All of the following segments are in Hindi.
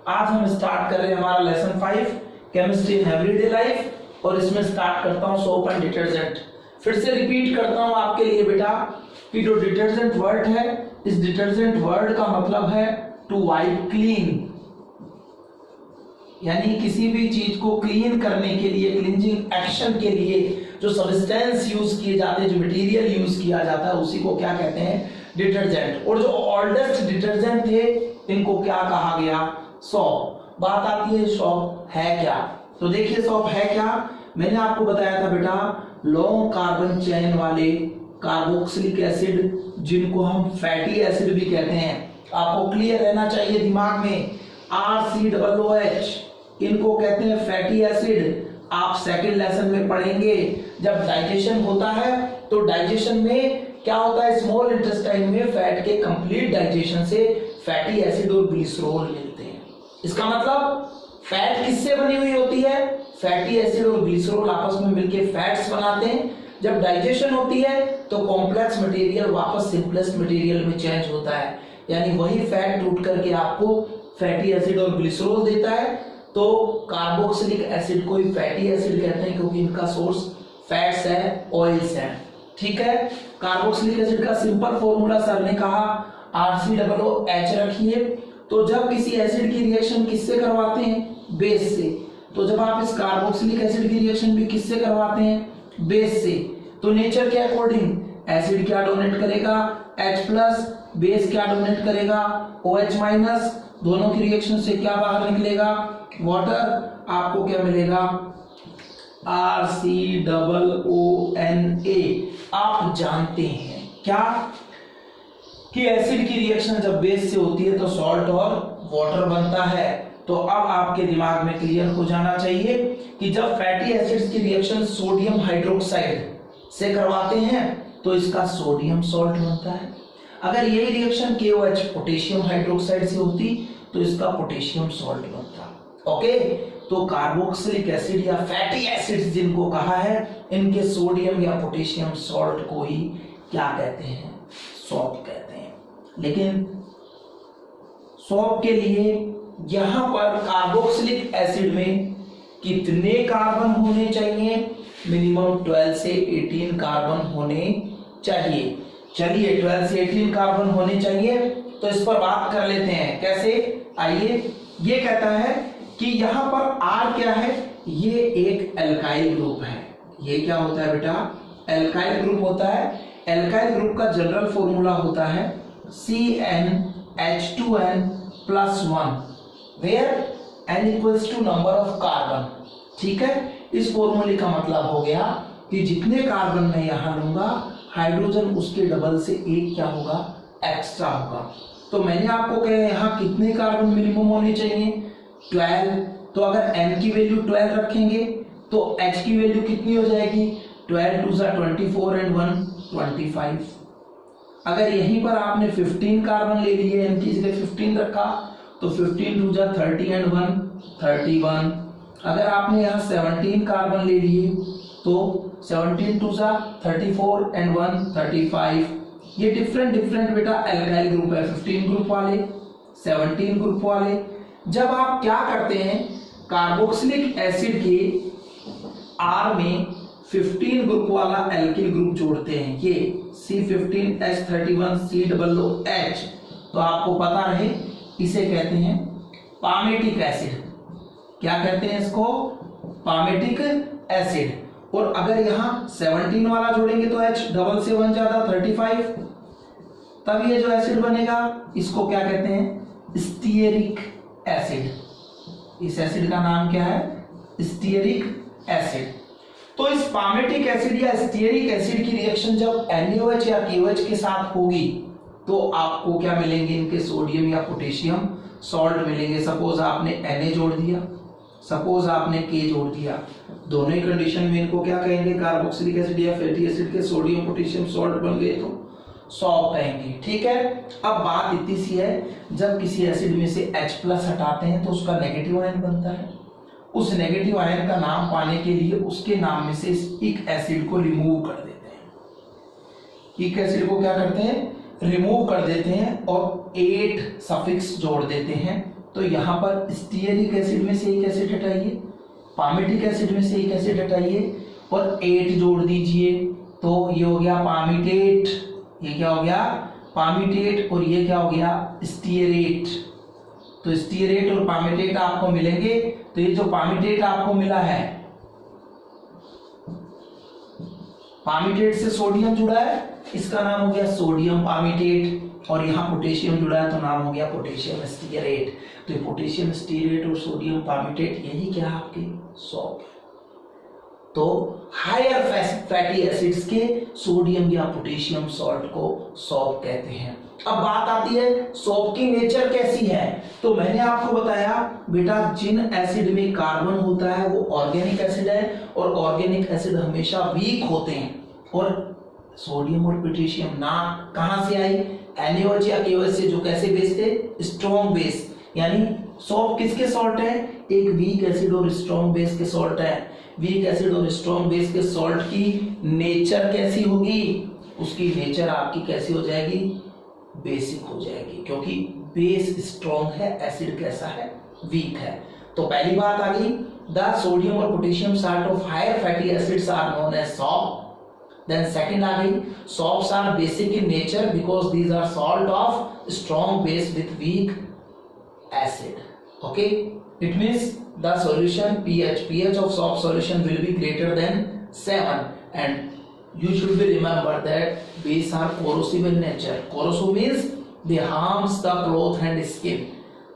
आज हम स्टार्ट कर रहे हैं हमारा lesson 5 chemistry in everyday life और इसमें स्टार्ट करता हूं सोप एंड डिटर्जेंट। फिर से रिपीट करता हूं आपके लिए बेटा कि जो डिटर्जेंट वर्ड है, इस डिटर्जेंट वर्ड का मतलब है टू वाइप क्लीन, यानी किसी भी चीज को क्लीन करने के लिए, क्लींजिंग एक्शन के लिए जो सब्सटेंस यूज किए जाते हैं, जो मटेरियल यूज किया जाता है, उसी को क्या कहते हैं? डिटर्जेंट। और जो ओल्डेस्ट डिटर्जेंट थे इनको क्या कहा गया? सॉप। बात आती है सॉप है क्या? तो देखिए सॉप है क्या, मैंने आपको बताया था बेटा, लॉन्ग कार्बन चेन वाले कार्बोक्सिलिक एसिड जिनको हम फैटी एसिड भी कहते हैं, आपको क्लियर रहना चाहिए दिमाग में, RCOOH इनको कहते हैं फैटी एसिड। आप सेकंड लेसन में पढ़ेंगे जब डाइजेशन होता है तो डाइजेशन में क्या होता है, स्मॉल इंटेस्टाइन में फैट के कंप्लीट डाइजेशन से फैटी एसिड और ग्लिसरॉल मिलते हैं। इसका मतलब फैट किससे बनी हुई होती है? फैटी एसिड और ग्लिसरॉल आपस में मिलकर फैट्स बनाते हैं। जब डाइजेशन होती है तो कॉम्प्लेक्स मटेरियल वापस सिंपलेस्ट मटेरियल में चेंज होता है, यानी वही फैट टूट करके आपको फैटी एसिड और ग्लिसरॉल देता है। तो कार्बोक्सिलिक एसिड को ही फैटी एसिड कहते हैं क्योंकि इनका सोर्स फैट्स है, ऑयल्स है। ठीक है, कार्बोक्सिलिक एसिड का सिंपल फॉर्मूला सर ने कहा RCOOH रखिए। तो जब किसी एसिड की रिएक्शन किससे करवाते हैं? बेस से। तो जब आप इस कार्बोक्सिलिक एसिड की रिएक्शन भी किससे करवाते हैं? बेस से। तो नेचर के अकॉर्डिंग एसिड क्या डोनेट करेगा? H+, बेस क्या डोनेट करेगा? OH-। दोनों की रिएक्शन से क्या बाहर निकलेगा? वाटर। आपको क्या मिलेगा? RCOONA। आप जानते हैं क्या कि एसिड की रिएक्शन जब बेस से होती है तो सॉल्ट और वाटर बनता है। तो अब आपके दिमाग में क्लियर हो जाना चाहिए कि जब फैटी एसिड्स की रिएक्शन सोडियम हाइड्रोक्साइड से करवाते हैं तो इसका सोडियम सॉल्ट बनता है। अगर यही रिएक्शन KOH पोटेशियम हाइड्रोक्साइड से होती तो इसका पोटेशियम सॉल्ट बनता। ओके, तो कार्बोक्सिलिक एसिड या फैटी एसिड्स जिनको कहा है, इनके सोडियम या पोटेशियम सॉल्ट को ही क्या कहते हैं? सॉप कहते हैं। लेकिन सॉप के लिए यहां पर कार्बोक्सिलिक एसिड में कितने कार्बन होने चाहिए? मिनिमम 12 से 18 कार्बन होने चाहिए। चलिए 12 से 18 कार्बन होने चाहिए, तो इस पर बात कर लेते हैं। कैसे? आइए, ये कहता है कि यहां पर R क्या है? ये एक एल्काइल ग्रुप है। ये क्या होता है बेटा? एल्काइल ग्रुप होता है। एल्काइल ग्रुप का जनरल फॉर्मूला होता है CnH2n+1 where n equals to number of carbon. ठीक है, इस फॉर्मूले का मतलब हो गया कि जितने कार्बन मैं यहां लूंगा, हाइड्रोजन उसके डबल से एक क्या होगा? एक्स्ट्रा होगा। तो मैंने आपको कहा यहाँ कितने कार्बन मिनिमम होने चाहिए? 12। तो अगर n की वैल्यू 12 रखेंगे तो H की वैल्यू कितनी हो जाएगी? 12 2 24 एंड 1 25। अगर यहीं पर आपने 15 कार्बन ले लिए, n की जगह 15 रखा तो 15 2 30 एंड 1 31। अगर आपने यहाँ 17 कार्बन ले लिए तो 17 2 34 एंड 1 35। ये डिफरेंट बेटा एल्काइल ग्रुप है, 15 ग्रुप वाले, 17 ग्रुप वाले। जब आप क्या करते हैं, कार्बोक्सिलिक एसिड के R में 15 ग्रुप वाला एल्किल ग्रुप जोड़ते हैं, ये C15H31COOH, तो आपको पता रहे इसे कहते हैं पामेटिक एसिड। क्या कहते हैं इसको? Palmitic acid. और अगर यहां 17 वाला जोड़ेंगे तो H डबल से 1 ज्यादा 35, तब ये जो एसिड बनेगा इसको क्या कहते हैं? Stearic acid. इस एसिड का नाम क्या है? Stearic acid. तो इस पामेटिक एसिड या स्टीयरिक एसिड की रिएक्शन जब NaOH या KOH के साथ होगी तो आपको क्या मिलेंगे? इनके सोडियम या पोटेशियम सॉल्ट मिलेंगे। सपोज आपने Na जोड़ दिया, सपोज आपने K जोड़ दिया, दोनों ही कंडीशन में इनको क्या कहेंगे? कार्बोक्सिलिक एसिड या फैटी एसिड के सोडियम पोटेशियम सॉल्ट बन गए तो सॉप कहेंगे। ठीक है, अब बात इतनी सी है, जब किसी एसिड में से H+ हटाते हैं तो उसका नेगेटिव आयन बनता है। उस नेगेटिव आयन का नाम पाने के लिए उसके नाम में से इक एसिड को रिमूव कर देते हैं। इक एसिड को क्या करते हैं? रिमूव कर देते हैं और 8 सफिक्स जोड़ देते हैं तो यहाँ पर स्टीयरिक एसिड में से एक एसिड हटाइए, पामिटिक एसिड में से एक एसिड हटाइए और 8 जोड़ दीजिए, तो ये हो गया पामिटेट, ये क्या हो गया पामिटेट, और ये क्या हो गया स्टीयरेट। तो स्टीयरेट और पामिटेट आपको मिलेंगे, तो ये जो पामिटेट आपको मिला है, पामिटेट से सोडियम जुड़ा है, इसका नाम हो गया सोडियम पामिटेट, और यहाँ पोटेशियम जुड़ा है तो नाम हो गया पोटेशियम स्टीयरेट। तो ये पोटेशियम स्टीयरेट और सोडियम पामिटेट यही क्या है आपके सॉल्ट। तो हायर फैटी एसिड्स के सोडियम या पोटेशियम सॉल्ट को सॉल्ट कहते हैं। अब बात आती है सॉल्ट की नेचर कैसी है, तो मैंने आपको बताया बेटा जिन एसिड में कार्बन होता है वो ऑर्गेनिक एसिड है, और ऑर्गेनिक एसिड हमेशा वीक होते हैं, और सोडियम और पोटेशियम ना कहां से आई, NaOH या KOH से, जो कैसे बेस थे स्ट्रॉन्ग बेस, यानी सॉल्ट किसके सॉल्ट है, एक वीक एसिड और स्ट्रॉन्ग बेस के सॉल्ट है। वीक एसिड और स्ट्रॉन्ग बेस के सॉल्ट की नेचर कैसी होगी, उसकी नेचर आपकी कैसी हो जाएगी, बेसिक हो जाएगी, क्योंकि बेस स्ट्रॉन्ग है, एसिड कैसा है, वीक है। तो पहली बात आ गई, द सोडियम और potassium salt of higher fatty acids are known as salt. Then second आ गई, salts are basic in nature because these are salt of strong base with weak acid. Okay, it means the solution pH of salt solution will be greater than 7, and you should be remember that base are corrosive in nature. Corrosive means they harms the cloth and skin.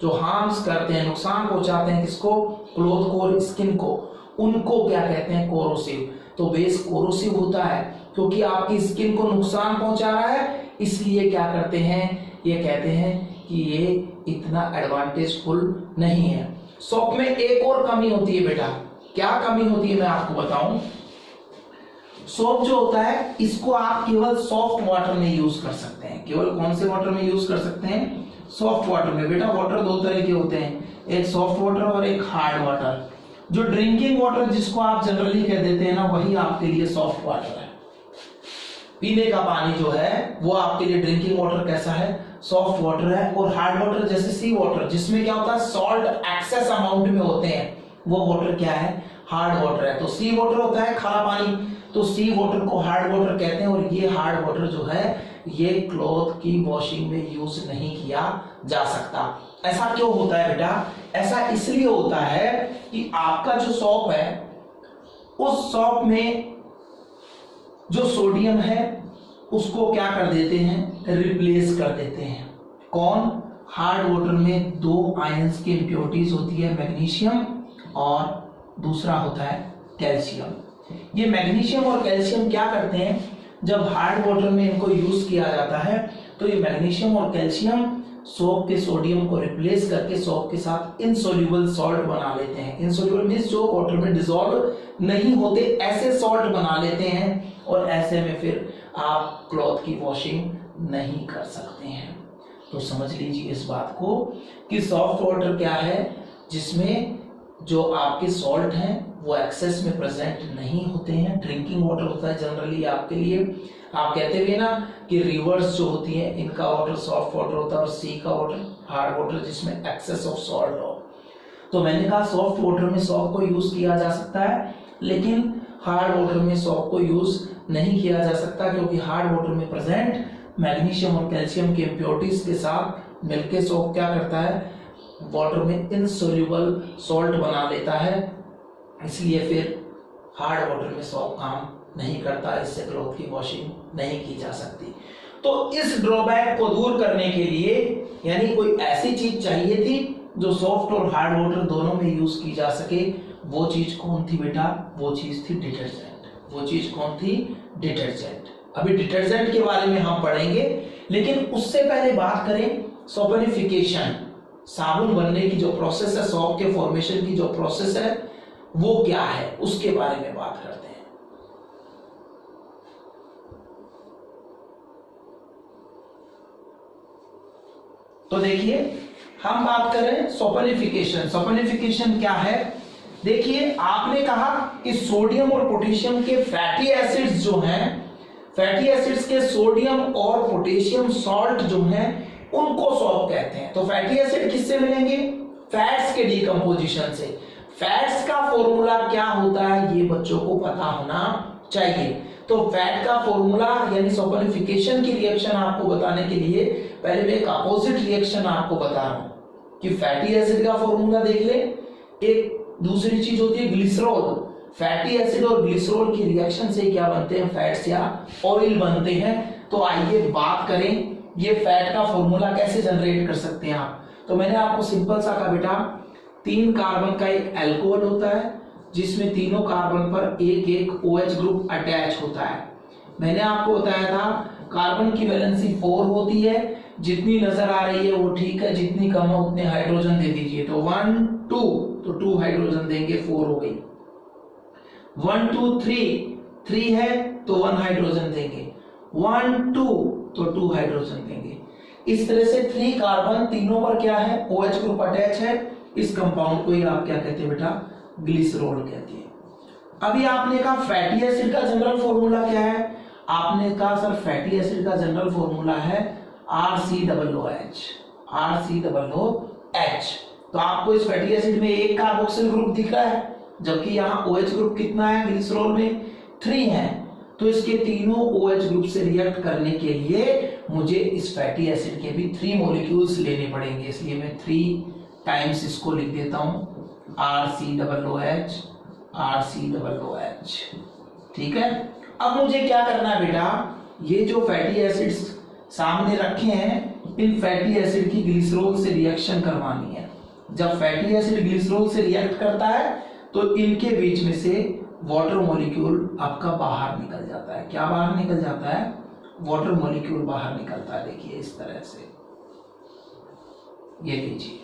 जो harms करते हैं, नुकसान पहुंचाते हैं किसको, क्लोथ को और स्किन को, उनको क्या कहते हैं, कोरोसिव। तो बेस कोरोसिव होता है क्योंकि आपकी स्किन को नुकसान पहुंचा रहा है, इसलिए क्या करते हैं, ये कहते हैं कि ये इतना एडवांटेजफुल नहीं है। सॉल्ट में एक और कमी होती है बेटा, क्या कमी होती है मैं आपको बताऊं। सॉल्ट जो होता है इसको आप केवल सॉफ्ट वाटर में यूज कर सकते हैं। केवल कौन से वाटर में यूज कर सकते हैं, सॉफ्ट वाटर में। बेटा वाटर दो तरह के होते हैं, एक सॉफ्ट वाटर और एक हार्ड वाटर। जो ड्रिंकिंग वाटर जिसको आप जनरली कह देते हैं ना, वही आपके लिए सॉफ्ट वाटर है। पीने का पानी जो है वो आपके लिए ड्रिंकिंग वाटर कैसा है, सॉफ्ट वाटर है। और हार्ड वाटर जैसे सी वाटर, जिसमें क्या होता है सॉल्ट एक्सेस अमाउंट में होते हैं, वो वाटर क्या है, हार्ड वाटर है। तो सी वाटर होता है खारा पानी, तो सी वाटर को हार्ड वाटर कहते हैं। और ये हार्ड वाटर जो है ये क्लॉथ की वॉशिंग में यूज नहीं किया जा सकता। ऐसा क्यों होता है बेटा, ऐसा इसलिए होता है कि आपका जो सॉप है उस सॉप में जो सोडियम है उसको क्या कर देते हैं, रिप्लेस कर देते हैं। कौन, हार्ड वाटर में दो आयंस की इंप्योरिटीज होती है, मैग्नीशियम और दूसरा होता है कैल्शियम। ये मैग्नीशियम और कैल्शियम क्या करते हैं, जब हार्ड वाटर में इनको यूज किया जाता है तो ये मैग्नीशियम और कैल्शियम सोप के सोडियम को रिप्लेस करके सोप के साथ इनसोल्यूबल सॉल्ट बना लेते हैं। इनसोल्यूबल मींस जो वाटर में डिसॉल्व नहीं होते, ऐसे सॉल्ट बना लेते हैं, और ऐसे में फिर आप क्लॉथ की वॉशिंग नहीं कर सकते हैं। तो समझ लीजिए इस बात को कि सॉफ्ट वाटर क्या है, जिसमें जो आपके सॉल्ट हैं वो एक्सेस में प्रेजेंट नहीं होते हैं। ड्रिंकिंग वाटर होता है जनरली आपके लिए, आप कहते भी ना कि रिवर्स जो होती है इनका वाटर सॉफ्ट वाटर होता है, और सी का वाटर हार्ड वाटर जिसमें एक्सेस ऑफ सॉल्ट हो। तो मैंने कहा सॉफ्ट वाटर में सॉल्ट को यूज किया जा सकता है, लेकिन हार्ड वाटर में सॉल्ट को यूज नहीं किया जा सकता, क्योंकि हार्ड वाटर में प्रेजेंट मैग्नीशियम और कैल्शियम के इम्प्योरिटीज के साथ मिलकर सॉल्ट क्या करता है, वाटर में इनसोल्यूबल सॉल्ट बना लेता है, इसलिए फिर हार्ड वाटर में सॉल्ट काम नहीं करता, इससे क्लॉथ की वॉशिंग नहीं की जा सकती। तो इस ड्रॉबैक को दूर करने के लिए यानी कोई ऐसी चीज चाहिए थी जो सॉफ्ट और हार्ड वाटर दोनों में यूज की जा सके। वो चीज कौन थी बेटा, वो चीज थी डिटर्जेंट। वो चीज कौन थी, डिटर्जेंट। अभी डिटर्जेंट के बारे में हम पढ़ेंगे, लेकिन उससे पहले बात करें सोपनिफिकेशन, साबुन बनने की जो प्रोसेस है, सॉप के फॉर्मेशन की जो प्रोसेस है वो क्या है, उसके बारे में बात करते हैं। तो देखिए हम बात करें सोपनिफिकेशन। सोपनिफिकेशन क्या है, देखिए आपने कहा कि सोडियम और पोटेशियम के फैटी एसिड्स जो हैं, फैटी एसिड्स के सोडियम और पोटेशियम सॉल्ट जो हैं उनको सॉल्ट कहते हैं। तो फैटी एसिड किससे मिलेंगे, फैट्स के डिकम्पोजिशन से। फैट्स का फॉर्मूला क्या होता है ये बच्चों को पता होना चाहिए। तो फैट का फॉर्मूला यानी सॉल्फोनिफिकेशन की रिएक्शन आपको बताने के लिए पहले मैं एक अपोजिट रिएक्शन आपको बता रहा हूं कि फैटी एसिड का फॉर्मूला देख ले। एक दूसरी चीज होती है ग्लिसरॉल। फैटी एसिड और ग्लिसरॉल की रिएक्शन से क्या बनते हैं, फैट्स या ऑयल बनते हैं। तो आइए बात करें ये फैट का फॉर्मूला कैसे जनरेट कर सकते हैं आप। तो मैंने आपको सिंपल सा कहा बेटा 3 कार्बन का एक अल्कोहल होता है जिसमें तीनों कार्बन पर एक एक OH ग्रुप अटैच होता है। मैंने आपको बताया था कार्बन की वैलेंसी 4 होती है, जितनी नजर आ रही है वो ठीक है, जितनी कम है उतने हाइड्रोजन दे दीजिए। तो 1 2 तो 2 हाइड्रोजन देंगे, 4 हो गई। 1 2 3 है तो 1 हाइड्रोजन देंगे। 1 2 तो 2 हाइड्रोजन देंगे। इस तरह से 3 कार्बन तीनों पर क्या है, OH ग्रुप अटैच है। इस कंपाउंड को ही आप क्या कहते हैं बेटा, ग्लिसरॉल कहते हैं। अभी आपने कहा फैटी एसिड का जनरल फॉर्मूला क्या है, आपने कहा सर फैटी एसिड का जनरल फॉर्मूला है RCOOH। RCOOH। तो आपको इस फैटी एसिड में एक कार्बोक्सिल ग्रुप दिख रहा है, जबकि यहाँ OH ग्रुप कितना है ग्लिसरॉल में, 3 है। तो इसके तीनों OH ग्रुप से रिएक्ट करने के लिए मुझे इस फैटी एसिड के भी 3 मॉलिक्यूल्स लेने पड़ेंगे, इसलिए मैं 3 टाइम्स इसको लिख देता हूं RCOOH। ठीक है। अब मुझे क्या करना है बेटा, ये जो फैटी एसिड्स सामने रखे हैं इन फैटी एसिड की ग्लिसरॉल से रिएक्शन करवानी है। जब फैटी एसिड ग्लिसरॉल से रिएक्ट करता है तो इनके बीच में से वाटर मॉलिक्यूल आपका बाहर निकल जाता है। क्या बाहर निकल जाता है, वाटर मॉलिक्यूल बाहर निकलता है। देखिए इस तरह से, ये लीजिए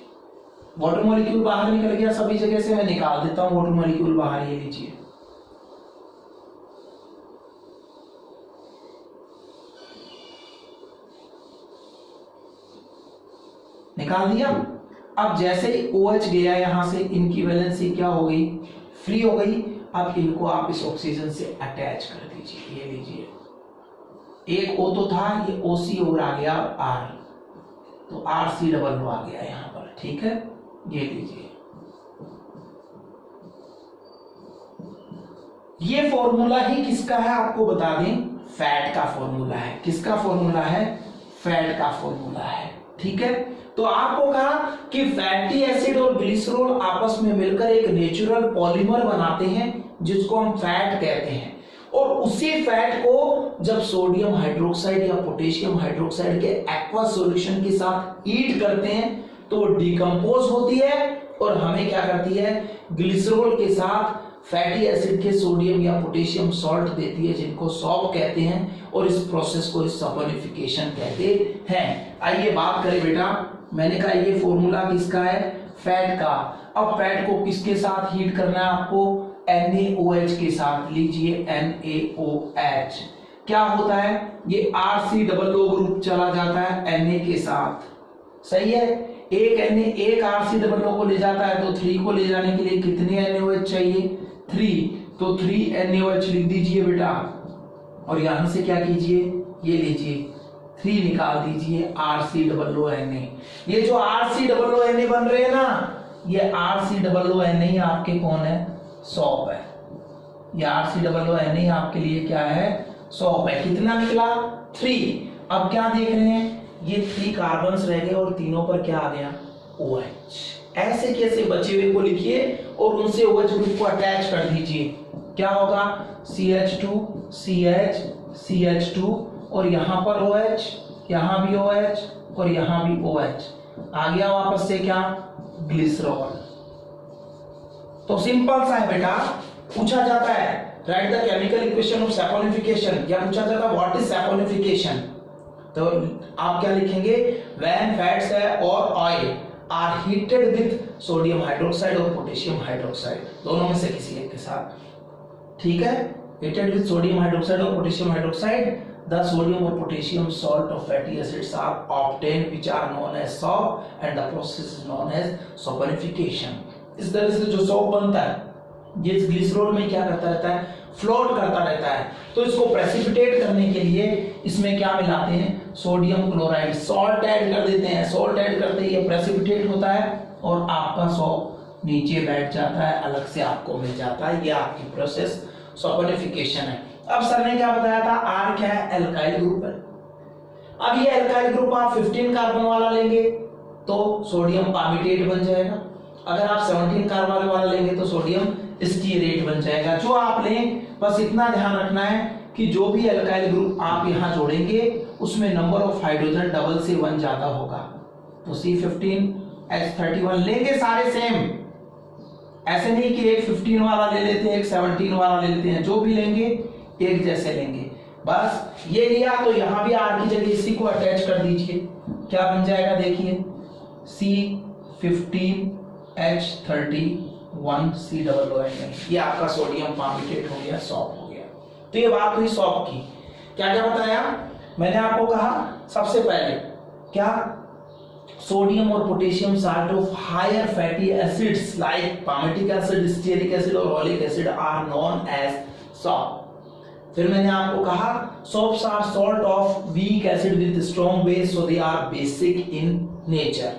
वाटर मॉलिक्यूल बाहर निकल गया। सभी जगह से मैं निकाल देता हूं वाटर मॉलिक्यूल बाहर, ये लीजिए। निकाल दिया। अब जैसे ही OH गया यहां से, इनकी वैलेंसी क्या हो गई, फ्री हो गई। अब इनको आप इस ऑक्सीजन से अटैच कर दीजिए, ये लीजिए। एक O तो था, ये OC और आ गया R, तो RCOO आ गया यहां पर। ठीक है, ये लीजिए। ये फॉर्मूला ही किसका है आपको बता दें, फैट का फॉर्मूला है। किसका फॉर्मूला है, फैट का फॉर्मूला है। ठीक है। तो आपको कहा कि फैटी एसिड और ग्लिसरॉल आपस में मिलकर एक नेचुरल पॉलीमर बनाते हैं जिसको हम फैट कहते हैं। और उसी फैट को जब सोडियम हाइड्रोक्साइड या पोटेशियम हाइड्रोक्साइड के एक्वस सॉल्यूशन के साथ हीट करते हैं तो डिकम्पोज होती है और हमें क्या करती है, ग्लिसरॉल के साथ फैटी एसिड के सोडियम या पोटेशियम सॉल्ट देती है जिनको सॉल्ट कहते हैं। और इस प्रोसेस को सल्फोनिफिकेशन कहते हैं। आइए बात करें बेटा, मैंने कहा ये फॉर्मूला किसका है, फैट का। अब फैट को किसके साथ हीट करना है आपको, NaOH के साथ। लीजिए NaOH क्या होता है, ये RCOO ग्रुप चला जाता है Na के साथ, सही है। एक Na एक RCOO को ले जाता है तो 3 को ले जाने के लिए कितने NaOH चाहिए, 3। तो 3 NaOH लिख दीजिए बेटा। और यहां से क्या कीजिए, ये लीजिए 3 निकाल दीजिए RCOONA। ये जो RCOONA बन रहे हैं ना, ये RCOONA ही आपके कौन है, सॉप है। ये RCOONA आपके लिए क्या है, सॉप है। कितना निकला, 3। अब क्या देख रहे हैं, ये 3 कार्बन्स रह गए और तीनों पर क्या आ गया, OH। ऐसे कैसे बचे हुए को लिखिए और उनसे OH ग्रुप को अटैच कर दीजिए। क्या होगा, CH2 CH CH2 और यहां पर OH, यहां भी OH और यहां भी OH आ गया वापस से क्या, ग्लिसरॉल। तो सिंपल सा है बेटा, पूछा जाता है right the chemical equation of saponification, या पूछा जाता है व्हाट इज सैपोनिफिकेशन, तो आप क्या लिखेंगे, व्हेन फैट्स और oil are heated with sodium hydroxide और पोटेशियम हाइड्रोक्साइड, दोनों में से किसी एक के साथ। ठीक है, हीटेड विद सोडियम हाइड्रोक्साइड और potassium hydroxide, the sodium or potassium salt of fatty acids are obtained which are known as soap and the process is known as saponification। इस तरह से जो सोप बनता है ये ग्लिसरॉल में क्या करता रहता है, फ्लोट करता रहता है। तो इसको प्रेसिपिटेट करने के लिए इसमें क्या मिलाते हैं, सोडियम क्लोराइड, सॉल्ट ऐड कर देते हैं। सॉल्ट ऐड करते ही ये प्रेसिपिटेट होता है और आपका सॉप नीचे बैठ जाता है, अलग से आपको मिल जाता है। ये आपकी प्रोसेस सॉपनिफिकेशन है। अब सर ने क्या बताया था, आर क्या है, एल्काइल ग्रुप है। अब ये एल्काइल ग्रुप आप 15 कार्बन वाला लेंगे तो सोडियम पामिटेट बन जाएगा, अगर आप 17 कार्बन वाला लेंगे तो सोडियम स्टीरेट बन जाएगा। जो आप लें बस इतना ध्यान रखना है कि जो भी एल्काइल ग्रुप आप यहां जोड़ेंगे उसमें नंबर ऑफ हाइड्रोजन डबल से 1 ज्यादा होगा। तो C15H31 लेंगे सारे सेम, ऐसे नहीं कि एक 15 वाला ले लेते हैं एक 17 वाला ले लेते हैं, जो भी लेंगे एक जैसे लेंगे। बस ये लिया तो यहां भी आर की जगह इसी को अटैच कर दीजिए, क्या बन जाएगा देखिए, C15H31 ये आपका सोडियम पामिटेट हो गया, सॉप हो गया। तो ये बात हुई सॉप की। क्या क्या बताया मैंने आपको, कहा सबसे पहले क्या, सोडियम और potassium salt of higher fatty acids like palmitic acid, stearic acid और oleic acid are known as soap. फिर मैंने आपको कहा soaps are salt of weak acid with strong base, so they are basic in nature,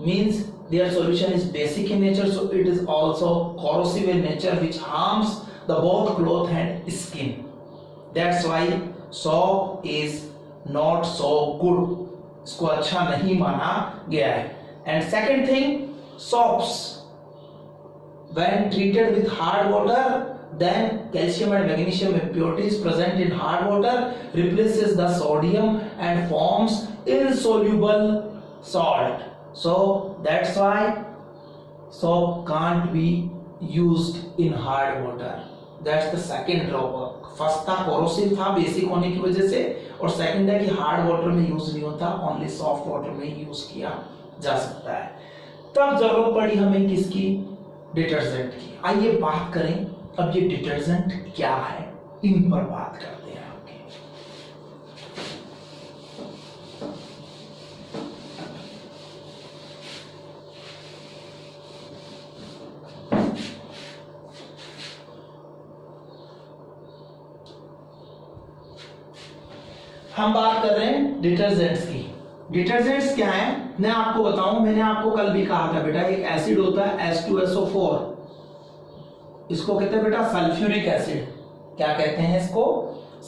means their solution is basic in nature, so it is also corrosive in nature which harms the both cloth and skin. That's why soap is not so good, इसको अच्छा नहीं माना गया है। And second thing, soaps when treated with hard water, then calcium and magnesium impurities present in hard water replaces the sodium and forms insoluble salt. So that's why soap can't be used in hard water. That's the second drawback. First था corrosive था बेसिक होने की वजह से, और सेकंड है कि हार्ड वाटर में यूज नहीं होता, ओनली सॉफ्ट वाटर में यूज किया जा सकता है। तब जरूरत पड़ी हमें किसकी, डिटर्जेंट की। आइए बात करें अब ये डिटर्जेंट क्या है, इन पर बात करते हैं आपके। हम बात कर रहे हैं डिटर्जेंट्स की। डिटर्जेंट्स क्या है मैं आपको बताऊं, मैंने आपको कल भी कहा था बेटा, एक एसिड होता है H2SO4, इसको कहते हैं बेटा सल्फ्यूरिक एसिड। क्या कहते हैं इसको,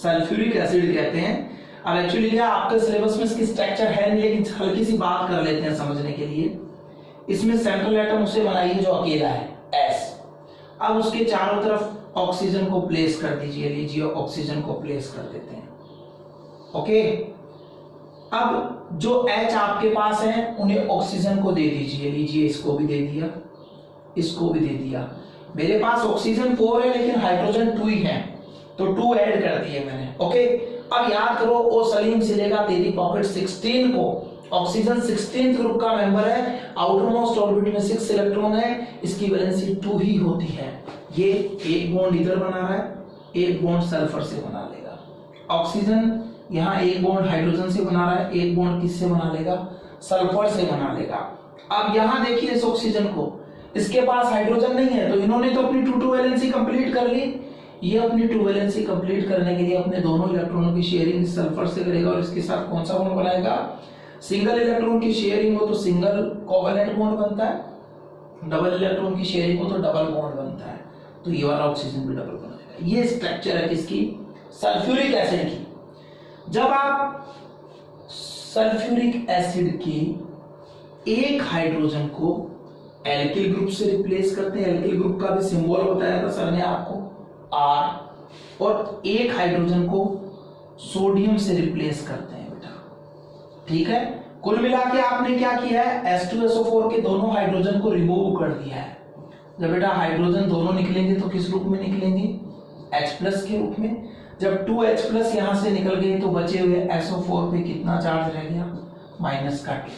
सल्फ्यूरिक एसिड कहते हैं। अब एक्चुअली क्या आपके सिलेबस में इसकी स्ट्रक्चर है नहीं, लेकिन हल्की सी बात कर लेते हैं समझने के लिए। इसमें सेंट्रल एटम उसे बनाइए जो अकेला है S। अब उसके चारों तरफ ऑक्सीजन को प्लेस कर दीजिए, लीजिए ऑक्सीजन को प्लेस कर देते हैं, ओके। अब जो H आपके पास है उन्हें ऑक्सीजन को दे दीजिए, लीजिए इसको भी दे दिया, इसको भी दे दिया। मेरे पास ऑक्सीजन 4 है लेकिन हाइड्रोजन 2 ही है, तो 2 ऐड कर दिए मैंने, ओके। अब याद करो ओ सलीम सिलेगा तेरी पॉकेट 16 को, ऑक्सीजन 16th ग्रुप का मेंबर है, आउटर मोस्ट ऑर्बिट में 6 इलेक्ट्रॉन है, इसकी वैलेंसी 2 ही होती है। ये एक बॉन्ड इधर बना रहा है, एक बॉन्ड सल्फर से बना लेगा। ऑक्सीजन यहाँ एक बॉन्ड हाइड्रोजन से बना रहा है, एक बॉन्ड किससे बना लेगा, सल्फर से बना लेगा। अब यहाँ देखिए इस ऑक्सीजन को, इसके पास हाइड्रोजन नहीं है, तो इन्होंने तो अपनी 2-2 वैलेंसी कंप्लीट कर ली। ये अपनी 2 वैलेंसी कंप्लीट करने के लिए अपने दोनों इलेक्ट्रॉनों की शेयरिंग सल्फर से करेगा, और इसके साथ कौन सा बॉन्ड बनाएगा, सिंगल इलेक्ट्रॉन की शेयरिंग हो तो सिंगल कोवेलेंट बॉन्ड बनता है, डबल इलेक्ट्रॉन की शेयरिंग हो तो डबल बॉन्ड बनता है, तो ये वाला ऑक्सीजन भी डबल बनेगा। ये स्ट्रक्चर है किसकी, सल्फ्यूरिक एसिड की। जब आप सल्फ्यूरिक एसिड के एक हाइड्रोजन को एल्किल ग्रुप से रिप्लेस करते हैं, एल्किल ग्रुप का भी सिंबल बताया था सर ने आपको R, और एक हाइड्रोजन को सोडियम से रिप्लेस करते हैं बेटा, ठीक है। कुल मिला के आपने क्या किया है, H2SO4 के दोनों हाइड्रोजन को रिमूव कर दिया है। जब बेटा हाइड्रोजन दोनों निकलेंगे तो किस रूप में निकलेंगे, H+ के रूप में। जब 2H+ यहां से निकल गए तो बचे हुए SO4 पे कितना चार्ज रह गया, -2।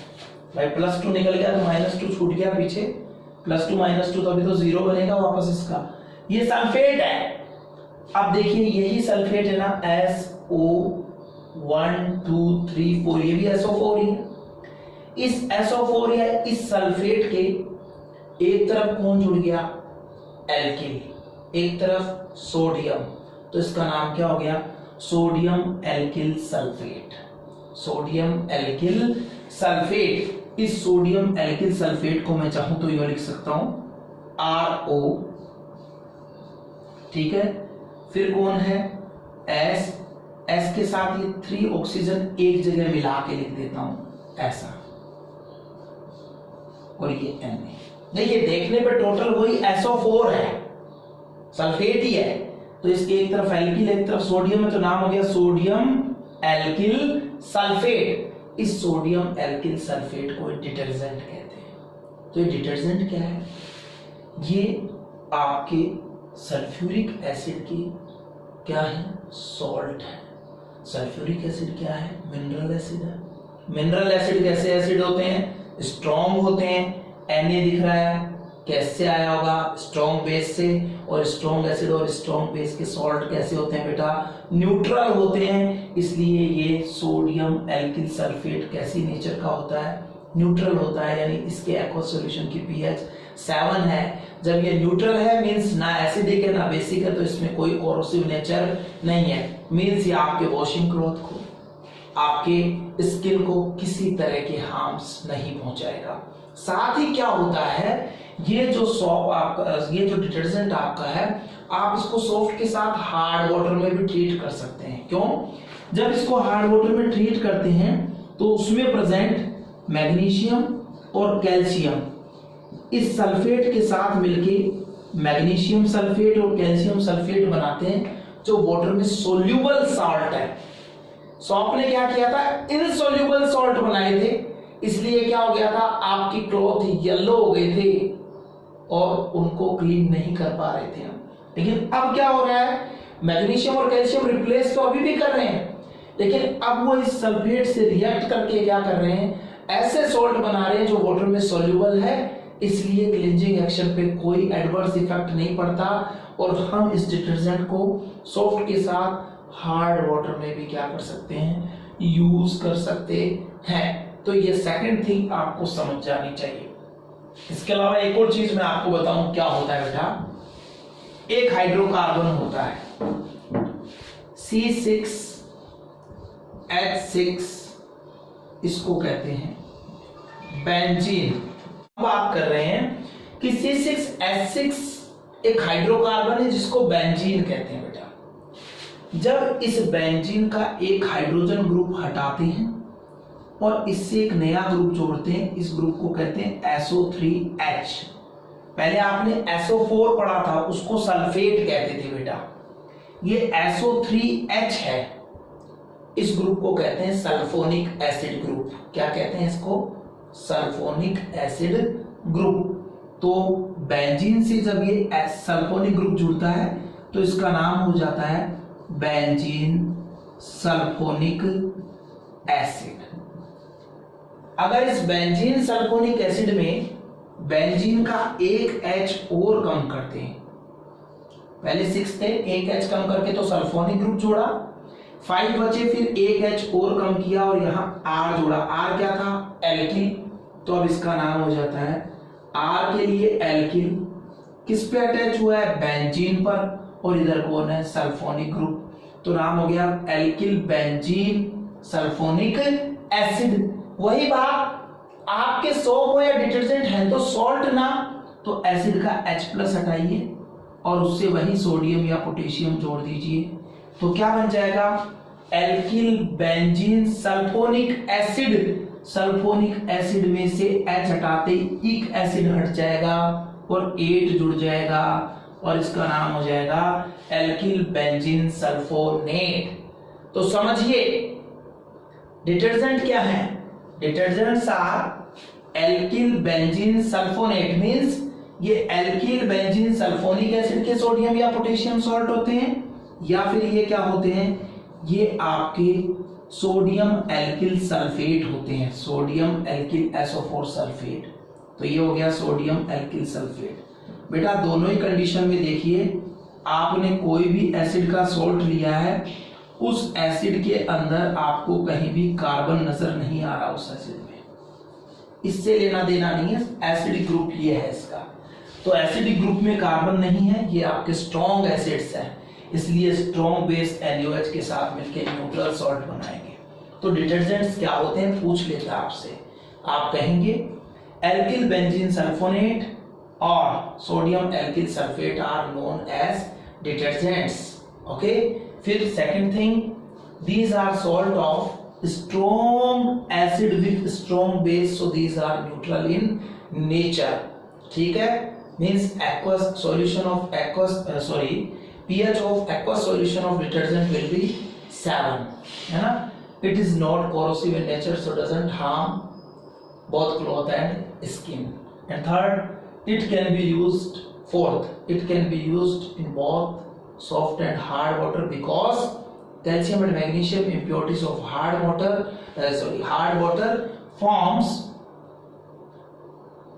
भाई +2 निकल गया तो -2 छूट गया पीछे, +2 -2 तो अभी तो 0 बनेगा वापस इसका। ये सल्फेट है। अब देखिए यही सल्फेट है ना, SO1 2 3 4, ये भी SO4 ही है। इस SO4 या इस सल्फेट के एक तरफ कौन जुड़ गया, एल्किल, एक तरफ सोडियम, तो इसका नाम क्या हो गया, sodium alkyl sulphate, sodium alkyl sulphate. इस सोडियम एल्किल सल्फेट को मैं चाहूं तो यूं लिख सकता हूं RO, ठीक है। फिर कौन है S, S के साथ ये 3 ऑक्सीजन एक जगह मिला के लिख देता हूं ऐसा, और ये Na। नहीं, ये देखने पे टोटल वही SO4 है, सल्फेट ही है। तो इसके एक तरफ एल्किल एक तरफ सोडियम है, तो नाम हो गया सोडियम एल्किल सल्फेट। इस सोडियम एल्किल सल्फेट को डिटर्जेंट कहते हैं। तो ये डिटर्जेंट क्या है? ये आपके सल्फ्यूरिक एसिड की क्या है? सॉल्ट है। सल्फ्यूरिक एसिड क्या है? मिनरल एसिड है। मिनरल एसिड कैसे एसिड होते हैं? स्ट्रॉन्ग होते हैं। Na दिख रहा है, कैसे आया होगा? स्ट्रॉन्ग बेस से। और स्ट्रॉन्ग एसिड और स्ट्रॉन्ग बेस के सॉल्ट कैसे होते हैं बेटा? न्यूट्रल होते हैं। इसलिए ये सोडियम एल्किल सल्फेट कैसी नेचर का होता है? न्यूट्रल होता है, यानी इसके एक्वस सॉल्यूशन की pH 7 है। जब ये न्यूट्रल है मींस ना एसिडिक है ना बेसिक है, तो इसमें कोई कोरोसिव नेचर नहीं है। मींस ये आपके वॉशिंग क्लॉथ को, आपके स्किन को किसी तरह के हार्म्स नहीं पहुंचाएगा। साथ ही क्या होता है, ये जो सॉप आपका, ये जो डिटर्जेंट आपका है, आप इसको सॉफ्ट के साथ हार्ड वाटर में भी ट्रीट कर सकते हैं। क्यों? जब इसको हार्ड वाटर में ट्रीट करते हैं तो उसमें प्रेजेंट मैग्नीशियम और कैल्शियम इस सल्फेट के साथ मिलके मैग्नीशियम सल्फेट और कैल्शियम सल्फेट बनाते हैं, जो वाटर में सोल्यूबल सॉल्ट है। सॉप ने क्या किया था? इनसोल्यूबल सॉल्ट बनाए थे, इसलिए क्या हो गया था? आपकी क्लॉथ येलो हो गए थे और उनको क्लीन नहीं कर पा रहे थे हम। लेकिन अब क्या हो रहा है? मैग्नीशियम और कैल्शियम रिप्लेस तो अभी भी कर रहे हैं, लेकिन अब वो इस सल्फेट से रिएक्ट करके क्या कर रहे हैं? ऐसे सॉल्ट बना रहे हैं जो वाटर में सोल्यूबल है, इसलिए क्लींजिंग एक्शन पे कोई एडवर्स इफेक्ट नहीं पड़ता। और हम इस डिटर्जेंट को सॉफ्ट के साथ हार्ड वाटर में भी क्या कर सकते हैं? यूज कर सकते हैं। तो ये सेकंड थिंग आपको समझ जानी चाहिए। इसके अलावा एक और चीज मैं आपको बताऊं क्या होता है बेटा। एक हाइड्रोकार्बन होता है C6H6, इसको कहते हैं बेंजीन। बात कर रहे हैं कि C6H6 एक हाइड्रोकार्बन है जिसको बेंजीन कहते हैं बेटा। जब इस बेंजीन का एक हाइड्रोजन ग्रुप हटाते हैं और इससे एक नया ग्रुप जोड़ते हैं, इस ग्रुप को कहते हैं SO3H। पहले आपने SO4 पढ़ा था, उसको सल्फेट कहते थे बेटा। ये SO3H है, इस ग्रुप को कहते हैं सल्फोनिक एसिड ग्रुप। क्या कहते हैं इसको? Sulphonic acid group. तो बेंजीन से जब ये सल्फोनिक ग्रुप जुड़ता है तो इसका नाम हो जाता है बेंजीन सल्फोनिक एसिड। अगर इस बेंजीन सल्फोनिक एसिड में बेंजीन का एक H और कम करते हैं, पहले 6 थे, एक H कम करके तो सल्फोनिक ग्रुप जोड़ा, 5 बचे, फिर एक H और कम किया और यहां R जोड़ा। R क्या था? एल्किल। तो अब इसका नाम हो जाता है, R के लिए एल्किल किस पे अटैच हुआ है? बेंजीन पर। और इधर कौन है? Sulphonic group. तो नाम हो गया एल्किल बेंजीन सल्फोनिक एसिड। वही बात, आपके सोप हो या डिटर्जेंट है तो सॉल्ट ना, तो एसिड का H+ हटाइए और उससे वही सोडियम या पोटेशियम जोड़ दीजिए, तो क्या बन जाएगा? Alkyl benzene sulphonic acid. Sulphonic acid में से H हटाते एक एसिड हट जाएगा और 8 जुड़ जाएगा और इसका नाम हो जाएगा एल्किल बेंजीन सल्फोनेट। तो समझिए डिटर्जेंट क्या है? Detergents are alkyl benzene sulphonate, means ये एल्किल बेंजीन सल्फोनिक एसिड के सोडियम या पोटेशियम सॉल्ट होते हैं, या फिर ये क्या होते हैं? ये आपके सोडियम एल्किल सल्फेट होते हैं, सोडियम एल्किल SO4 सल्फेट। तो ये हो गया सोडियम एल्किल सल्फेट। बेटा दोनों ही कंडीशन में देखिए, आपने कोई भी एसिड का सॉल्ट लिया है, उस एसिड के अंदर आपको कहीं भी कार्बन नजर नहीं आ रहा उस एसिड में, इससे लेना देना नहीं है, एसिडिक ग्रुप ये है इसका। तो एसिडिक ग्रुप में कार्बन नहीं है, ये आपके स्ट्रॉन्ग एसिड्स हैं, इसलिए स्ट्रॉन्ग बेस NaOH के साथ मिलकर न्यूट्रल सॉल्ट बनाएंगे। तो डिटर्जेंट्स क्या होते हैं पूछ लेता आपसे। आप कहेंगे एल्किल बेंजीन सल्फोनेट और sodium alkyl sulphate are known as detergents. Okay, फिर second thing, these are salt of strong acid with strong base, so these are neutral in nature। ठीक है, means aqueous solution of pH of aqueous solution of detergent will be 7, है ना। It is not corrosive in nature, so doesn't harm both cloth and skin। And third, it can be used, fourth, it can be used in both soft and hard water because calcium and magnesium impurities of hard water forms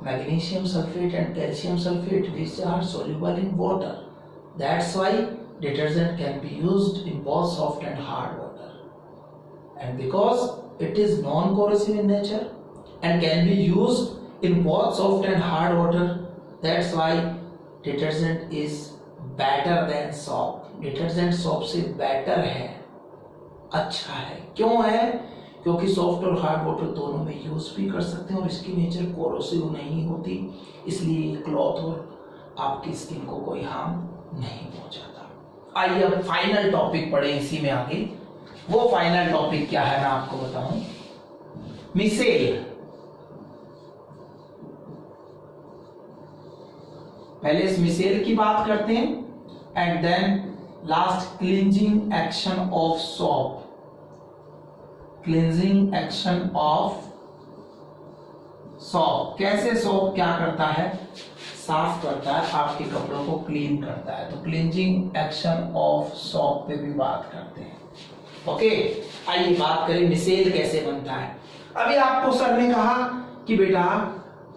magnesium sulfate and calcium sulfate, which are soluble in water. That's why detergent can be used in both soft and hard water, and because it is non-corrosive in nature and can be used in both soft and hard water, that's why detergent is better than soap। Detergent soap से बेटर है, अच्छा है। क्यों है? क्योंकि सॉफ्ट और हार्ड वाटर दोनों में यूज भी कर सकते हैं और इसकी नेचर कोरोसिव नहीं होती, इसलिए क्लॉथ और आपकी स्किन को कोई हार्म नहीं पहुंचाता। आइए अब फाइनल टॉपिक पढ़े इसी में आगे। वो फाइनल टॉपिक क्या है मैं आपको बताऊं, मिसेल। पहले इस मिसेल की बात करते हैं and then last cleansing action of soap. Cleansing action of soap, कैसे सोप क्या करता है, साफ करता है, आपके कपड़ों को क्लीन करता है। तो क्लींजिंग एक्शन ऑफ सोप पे भी बात करते हैं। ओके, आइए बात करें मिसेल कैसे बनता है। अभी आपको सर ने कहा कि बेटा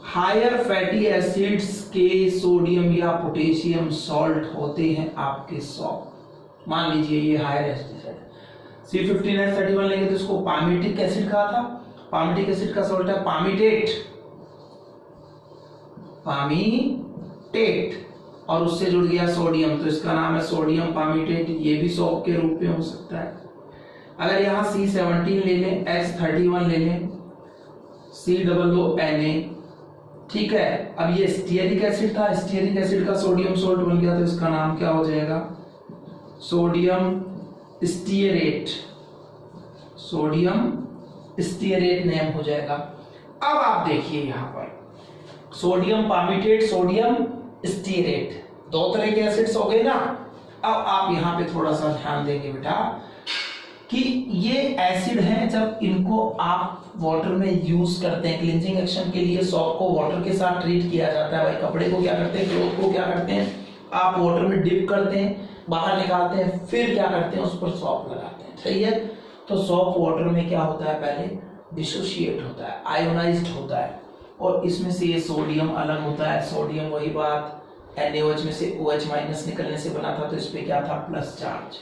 हायर फैटी एसिड्स के सोडियम या पोटेशियम सॉल्ट होते हैं आपके सोप। मान लीजिए ये हायर एसिड है, C15H31 लेंगे तो इसको पामिटिक एसिड कहा था। पामिटिक एसिड का सॉल्ट है पामिटेट, और उससे जुड़ गया सोडियम तो इसका नाम है सोडियम पामिटेट। ये भी सोप के रूप में हो सकता है। अगर यहाँ C17 ले लें, H31 ले लें, COONA, ठीक है। अब ये स्टीयरिक एसिड था, स्टीयरिक एसिड का सोडियम सॉल्ट बन गया तो इसका नाम क्या हो जाएगा, sodium stearate. Sodium stearate name हो जाएगा। अब आप देखिए यहाँ पर सोडियम पामिटेट, सोडियम स्टीयरेट, दो तरह के एसिड्स हो गए ना। अब आप यहाँ पे थोड़ा सा ध्यान देंगे बेटा कि ये एसिड हैं, जब इनको आप वाटर में यूज करते हैं क्लींजिंग एक्शन के लिए, सॉप को वाटर के साथ ट्रीट किया जाता है। भाई कपड़े को क्या करते हैं, क्लोथ को क्या करते हैं, आप वाटर में डिप करते हैं, बाहर निकालते हैं, फिर क्या करते हैं, उस पर सॉप लगाते हैं। सही है। तो सॉप वाटर में क्या होता है, पहले डिसोशिएट होता है, आयोनाइज्ड होता है, और इसमें से ये सोडियम अलग होता है। सोडियम वही बात NaOH में से OH माइनस निकलने से बना था, तो इस पे क्या था, प्लस चार्ज।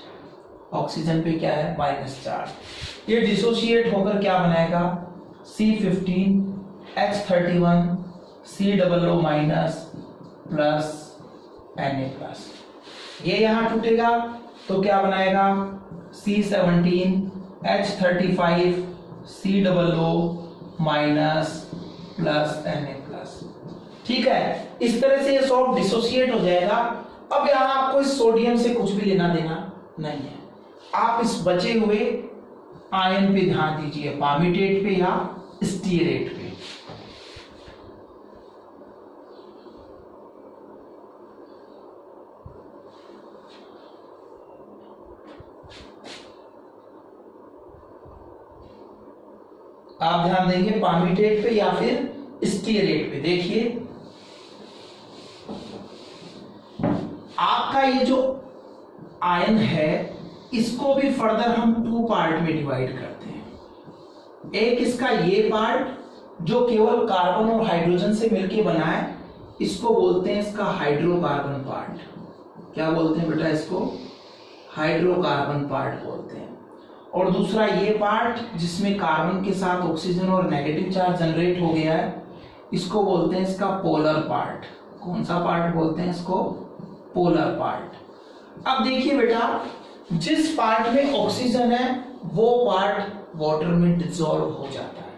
ऑक्सीजन पे क्या है, माइनस चार्ज। ये डिसोशिएट होकर क्या बनाएगा, C15H31 COO minus plus Na plus. ये यहां टूटेगा तो क्या बनाएगा, C17H35 COO minus plus Na plus. ठीक है, इस तरह से ये सॉल्ट डिसोशिएट हो जाएगा। अब यहां आपको इस सोडियम से कुछ भी लेना देना नहीं है, आप इस बचे हुए आयन पे ध्यान दीजिए, पामिटेट पे या स्टीयरेट पे। आप ध्यान देंगे पामिटेट पे या फिर स्टीयरेट पे। देखिए आपका ये जो आयन है, इसको भी फर्दर हम 2 पार्ट में डिवाइड करते हैं। एक इसका ये पार्ट जो केवल कार्बन और हाइड्रोजन से मिलके बना है, इसको बोलते हैं इसका हाइड्रोकार्बन पार्ट। क्या बोलते हैं बेटा, इसको हाइड्रोकार्बन पार्ट बोलते हैं। और दूसरा ये पार्ट जिसमें कार्बन के साथ ऑक्सीजन और नेगेटिव चार्ज जनरेट हो गया है, इसको बोलते हैं इसका पोलर पार्ट। कौन सा पार्ट बोलते हैं इसको, पोलर पार्ट। अब देखिए बेटा, जिस पार्ट में ऑक्सीजन है वो पार्ट वाटर में डिसॉल्व हो जाता है,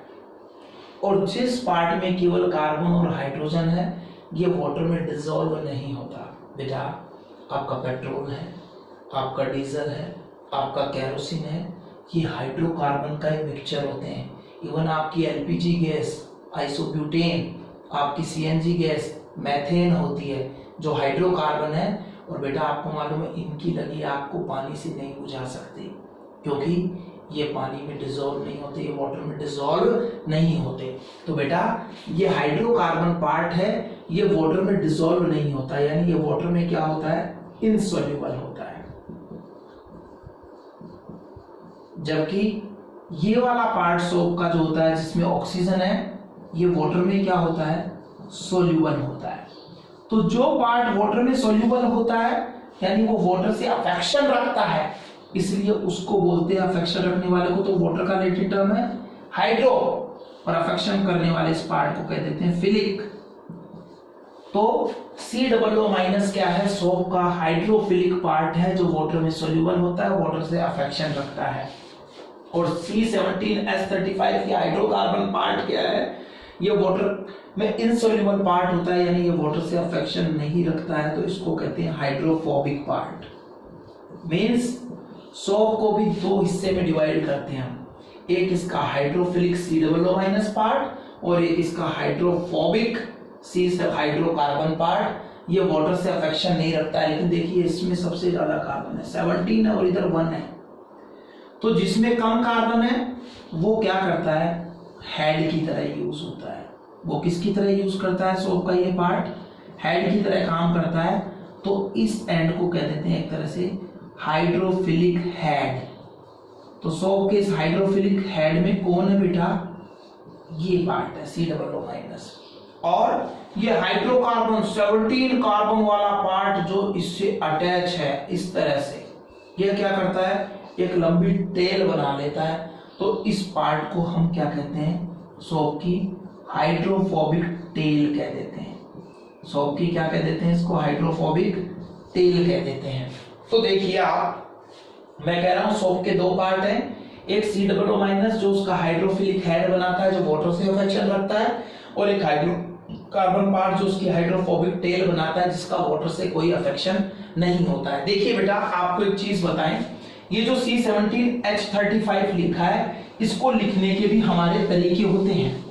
और जिस पार्ट में केवल कार्बन और हाइड्रोजन है ये वाटर में डिसॉल्व नहीं होता। बेटा आपका पेट्रोल है, आपका डीजल है, आपका केरोसिन है, ये हाइड्रोकार्बन का ही मिक्सचर होते हैं। इवन आपकी एलपीजी गैस, आइसोब्यूटेन, आपकी सीएनजी गैस, मैथेन होती है जो हाइड्रोकार्बन है। और बेटा आपको मालूम है इनकी लगी आपको पानी से नहीं बुझा सकती क्योंकि ये पानी में डिसॉल्व नहीं होते, ये वाटर में डिसॉल्व नहीं होते। तो बेटा ये हाइड्रोकार्बन पार्ट है, ये वाटर में डिसॉल्व नहीं होता, यानी ये वाटर में क्या होता है, इनसॉल्युबल होता है। जबकि ये वाला पार्ट सोप का जो होता है जिसमें ऑक्सीजन है ये वाटर में क्या होता है, सोल्यूबल होता है। तो जो पार्ट वाटर में सोल्यूबल होता है यानी वो वाटर से अफेक्शन रखता है, इसलिए उसको बोलते हैं, अफेक्शन रखने वाले को तो वाटर का लैटिन टर्म है हाइड्रो, और अफेक्शन करने वाले इस पार्ट को कह देते हैं फिलिक। तो COO- क्या है, सोप का हाइड्रोफिलिक पार्ट है जो वाटर में सोल्यूबल होता है, वाटर से अफेक्शन रखता है। और C17H35 ये हाइड्रोकार्बन पार्ट क्या है, ये वाटर में इनसोल्यूबल पार्ट होता है, यानी ये वाटर से अफेक्शन नहीं रखता है, तो इसको कहते हैं हाइड्रोफोबिक पार्ट। मींस सोप को भी दो हिस्से में डिवाइड करते हैं हम, एक इसका हाइड्रोफिलिक COO- पार्ट और एक इसका हाइड्रोफोबिक हाइड्रोकार्बन पार्ट। ये वाटर से अफेक्शन नहीं रखता है, लेकिन देखिए इसमें सबसे ज्यादा कार्बन है, 17 है और इधर 1 है। तो जिसमें कम कार्बन है वो क्या करता है, हेड की तरह यूज होता है। वो किसकी तरह यूज करता है, सोप का ये पार्ट हेड की तरह काम करता है। तो इस एंड को कह देते हैं एक तरह से हाइड्रोफिलिक हेड। तो सोप के इस हाइड्रोफिलिक हेड में कौन है बेटा, ये पार्ट है COO-। और ये हाइड्रोकार्बन 17 कार्बन वाला पार्ट जो इससे अटैच है इस तरह से, ये क्या करता है, एक लंबी टेल बना लेता है। तो इस पार्ट को हम क्या कहते हैं, सोप की हाइड्रोफोबिक टेल कह देते हैं। सोप की क्या कह देते हैं, इसको हाइड्रोफोबिक टेल कह देते हैं। तो देखिए आप, मैं कह रहा हूं सोप के दो पार्ट हैं, एक COO- जो उसका हाइड्रोफिलिक हेड बनाता है जो वाटर से अफेक्शन रखता है, और एक हाइड्रोकार्बन पार्ट जो उसकी हाइड्रोफोबिक टेल बनाता है जिसका वाटर से कोई अफेक्शन नहीं होता है। देखिए बेटा आपको एक चीज बताएं, ये जो C17H35 लिखा है इसको लिखने के भी हमारे तरीके होते हैं।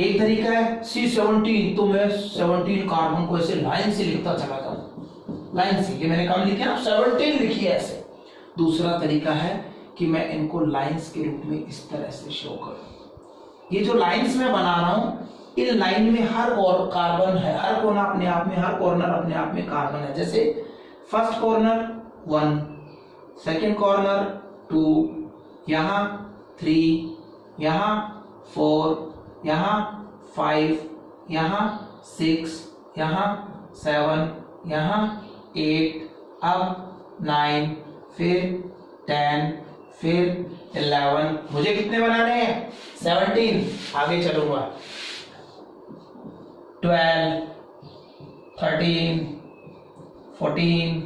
एक तरीका है C17, तो मैं 17 कार्बन को ऐसे लाइन से लिखता चला जाऊं, लाइन से, ये मैंने कम लिखे ना, 17 लिखिए ऐसे। दूसरा तरीका है कि मैं इनको लाइंस के रूप में इस तरह से शो करूं। ये जो लाइंस मैं बना रहा हूं, इन लाइन में हर कार्बन है, हर कोना अपने आप में, हर कॉर्नर अपने आप में कार्बन है। जैसे फर्स्ट कॉर्नर 1, सेकेंड कॉर्नर 2, यहाँ 3, यहाँ 4, यहाँ 5, यहाँ 6, यहाँ 7, यहाँ 8, अब 9, फिर 10, फिर 11। मुझे कितने बनाने हैं, 17। आगे चलूंगा 12, 13, 14,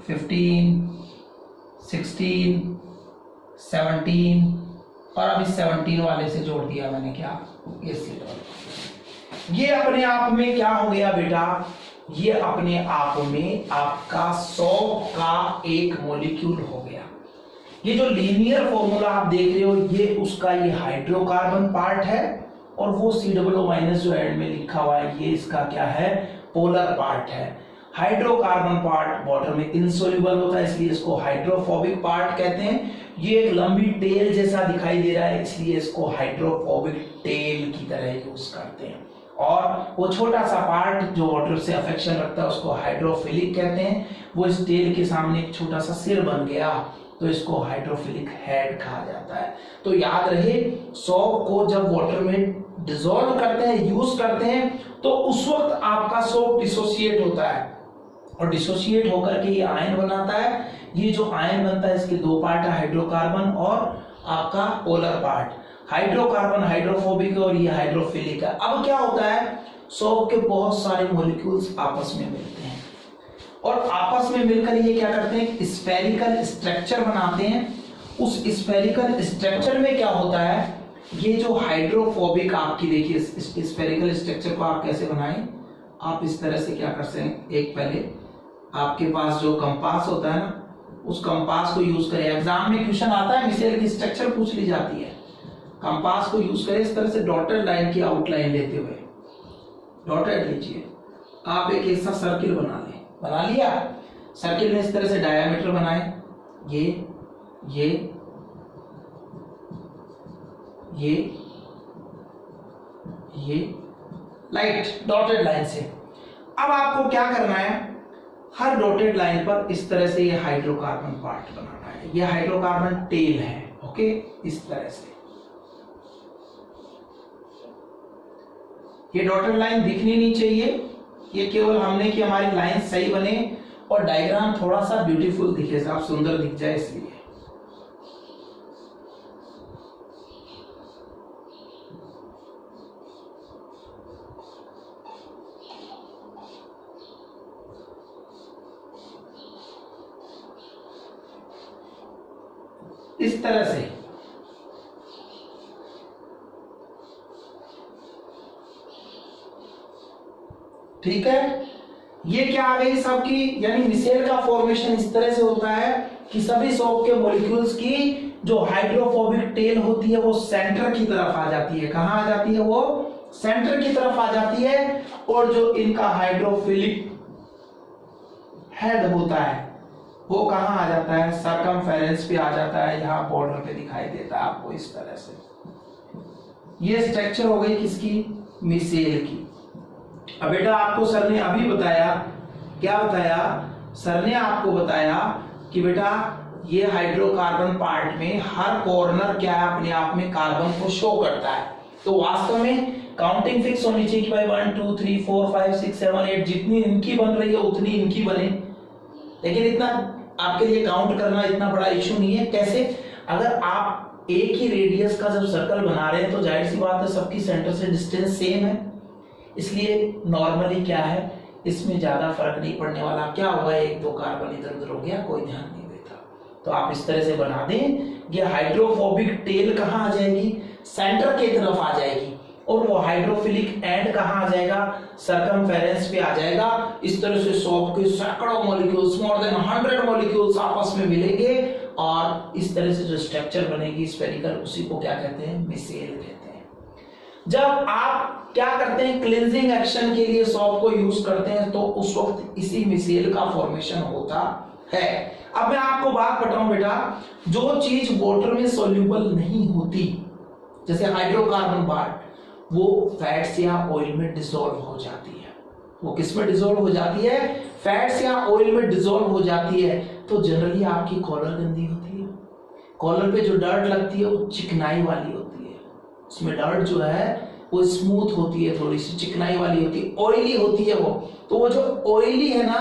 15, 16, 17, और अब इस 17 वाले से जोड़ दिया मैंने क्या, ये C। ये अपने आप में क्या हो गया बेटा, ये अपने आप में आपका सोप का एक मॉलिक्यूल हो गया। ये जो लीनियर फॉर्मूला आप देख रहे हो ये उसका ये हाइड्रोकार्बन पार्ट है, और वो COO- जो एंड में लिखा हुआ है ये इसका क्या है, पोलर पार्ट है। हाइड्रोकार्बन पार्ट वाटर में इनसोल्यूबल होता है इसलिए इसको हाइड्रोफोबिक पार्ट कहते हैं। ये एक लंबी टेल जैसा दिखाई दे रहा है इसलिए इसको हाइड्रोफोबिक टेल की तरह यूज करते हैं। और वो छोटा सा पार्ट जो वाटर से अफेक्शन रखता है उसको हाइड्रोफिलिक कहते हैं। वो इस टेल के सामने एक छोटा सा सिर बन गया तो इसको हाइड्रोफिलिक हेड कहा जाता है। तो याद रहे, सोप को जब वाटर में डिसॉल्व करते हैं, यूज करते हैं, तो उस वक्त आपका सोप डिसोसिएट होता है, और डिसोसिएट होकर के ये आयन बनाता है। ये जो आयन बनता है इसके दो पार्ट है, हाइड्रोकार्बन और आपका पोलर पार्ट। हाइड्रोकार्बन हाइड्रोफोबिक और ये हाइड्रोफिलिक है। अब क्या होता है, सोप के बहुत सारे मॉलिक्यूल्स आपस में मिलते हैं और आपस में मिलकर ये क्या करते हैं, स्फेरिकल स्ट्रक्चर बनाते हैं। उस स्फेरिकल स्ट्रक्चर में क्या होता है, ये जो हाइड्रोफोबिक आपकी देखिए स्फेरिकल स्ट्रक्चर को आप कैसे बनाएं, आप इस तरह से क्या कर सकते हैं, एक पहले आपके पास जो कंपास होता है ना, उस कंपास को यूज करें। एग्जाम में क्वेश्चन आता है, मिसेल की स्ट्रक्चर पूछ ली जाती है, कंपास को यूज करें इस तरह से डॉटेड लाइन की आउटलाइन लेते हुए, डॉटेड लीजिए आप, एक ऐसा सर्किल बना लें, बना लिया। सर्किल में इस तरह से डायमीटर बनाए, ये लाइट डॉटेड लाइन से। अब आपको क्या करना है, हर डॉटेड लाइन पर इस तरह से ये हाइड्रोकार्बन पार्ट बनाना है, ये हाइड्रोकार्बन टेल है, ओके, इस तरह से। ये डॉटेड लाइन दिखनी नहीं चाहिए, ये केवल हमने कि हमारी लाइन सही बने और डायग्राम थोड़ा सा ब्यूटीफुल दिखे, साफ सुंदर दिख जाए, इसलिए। इस तरह से ठीक है। ये क्या आ गई सबकी, यानी मिसेल का फॉर्मेशन इस तरह से होता है कि सभी सोप के मॉलिक्यूल्स की जो हाइड्रोफोबिक टेल होती है वो सेंटर की तरफ आ जाती है। कहां आ जाती है, वो सेंटर की तरफ आ जाती है। और जो इनका हाइड्रोफिलिक हेड होता है वो कहां आ जाता है, सरकमफेरेंस पे आ जाता है, यहां बॉर्डर पे दिखाई देता है आपको इस तरह से। ये स्ट्रक्चर हो गई किसकी, मिसेल की। अब बेटा आपको सर ने अभी बताया, क्या बताया सर ने, आपको बताया कि बेटा ये हाइड्रोकार्बन पार्ट में हर कॉर्नर क्या है, अपने आप में कार्बन को शो करता है। तो वास्तव में काउंटिंग फिक्स होनी चाहिए कि भाई 1 2 3 4 5 6 7 8 जितनी इनकी बन रही है उतनी इनकी बने। लेकिन इतना आपके लिए काउंट करना इतना बड़ा इश्यू नहीं है। कैसे, अगर आप एक ही रेडियस का जब सर्कल बना रहे हैं तो जाहिर सी बात है सबकी सेंटर से डिस्टेंस सेम है, इसलिए नॉर्मली क्या है, इसमें ज्यादा फर्क नहीं पड़ने वाला। क्या हुआ, 1 2 कार्बन इधर उधर हो गया, कोई ध्यान नहीं देता। तो आप इस तरह से बना दें, ये हाइड्रोफोबिक टेल कहां आ जाएगी, सेंटर की तरफ आ जाएगी, और वो हाइड्रोफिलिक एंड कहां आ जाएगा, सरकमफेरेंस पे आ जाएगा। इस तरह से सोप के सैकड़ों मॉलिक्यूल्स, मोर देन 100 मॉलिक्यूल्स आपस में मिलेंगे और इस तरह से जो स्ट्रक्चर बनेगी स्फेरिकल, उसी को क्या कहते हैं, मिसेल कहते हैं। जब आप क्या करते हैं, क्लींजिंग एक्शन के लिए सोप को यूज करते हैं, तो उस वक्त इसी मिसेल का फॉर्मेशन होता है। अब मैं आपको बात बताऊं बेटा, जो चीज वाटर में सोल्यूबल नहीं होती, जैसे हाइड्रोकार्बन पार्ट, वो फैट्स या ऑयल में डिसॉल्व हो जाती है। वो किस में डिसॉल्व हो जाती है, फैट्स या ऑयल में डिसॉल्व हो जाती है। तो जनरली आपकी कॉलर गंदी होती है, कॉलर पे जो डर्ट लगती है वो चिकनाई वाली होती है, उसमें डर्ट जो है वो स्मूथ होती है, थोड़ी सी चिकनाई वाली होती है, ऑयली होती है वो। तो वो जो ऑयली है ना